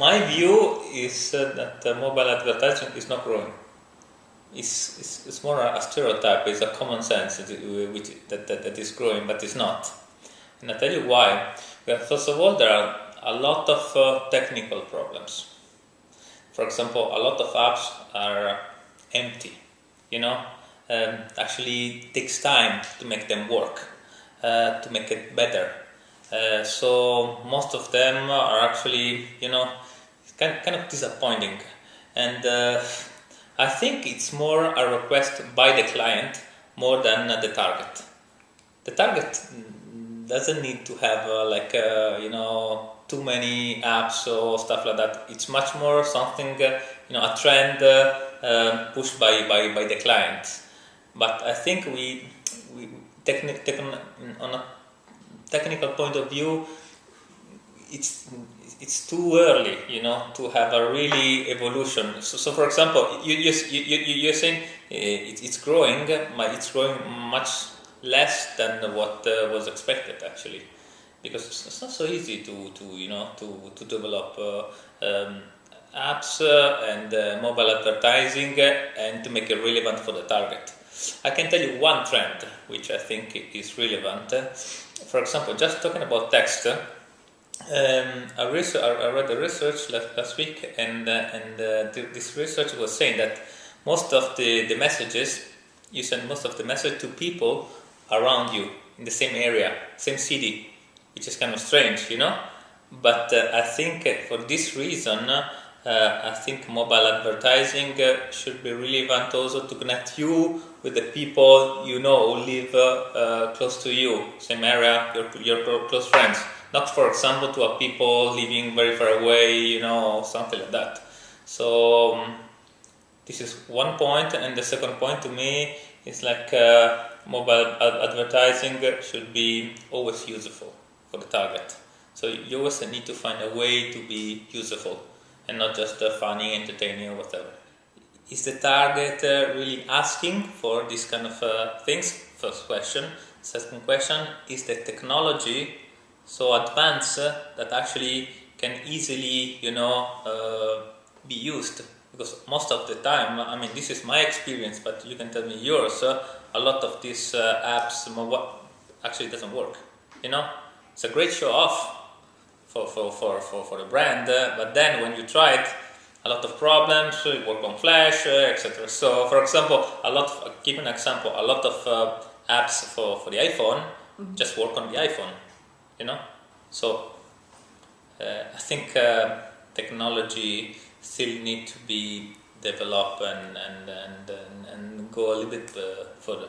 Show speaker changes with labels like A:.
A: My view is that mobile advertising is not growing. It's more a stereotype, it's a common sense that is growing, but it's not. And I'll tell you why. Well, first of all, there are a lot of technical problems. For example, a lot of apps are empty, you know. Actually takes time to make them work, to make it better. So most of them are actually, kind of disappointing. And I think it's more a request by the client more than the target. The target doesn't need to have too many apps or stuff like that. It's much more something, a trend pushed by the client. But I think on a technical point of view, it's too early, to have a really evolution. So for example, you're saying it's growing, but it's growing much less than what was expected actually, because it's not so easy to develop apps and mobile advertising and to make it relevant for the target. I can tell you one trend which I think is relevant. For example, just talking about text, I read the research last week, and this research was saying that most of the messages, you send most of the message to people around you in the same area, same city, which is kind of strange, But I think for this reason, I think mobile advertising should be relevant also to connect you with the people who live close to you, same area, your close friends. Not, for example, to people living very far away, something like that. So this is one point, and the second point to me is mobile advertising should be always useful for the target. So you always need to find a way to be useful and not just funny, entertaining, or whatever. Is the target really asking for this kind of things? First question. Second question, is the technology so advanced that actually can easily, be used? Because most of the time, this is my experience, but you can tell me yours, a lot of these apps actually doesn't work, It's a great show off for the brand, but then when you try it, a lot of problems, you work on Flash, etc. So, for example, give an example, a lot of apps for the iPhone just work on the iPhone, So, I think technology still need to be developed and go a little bit further.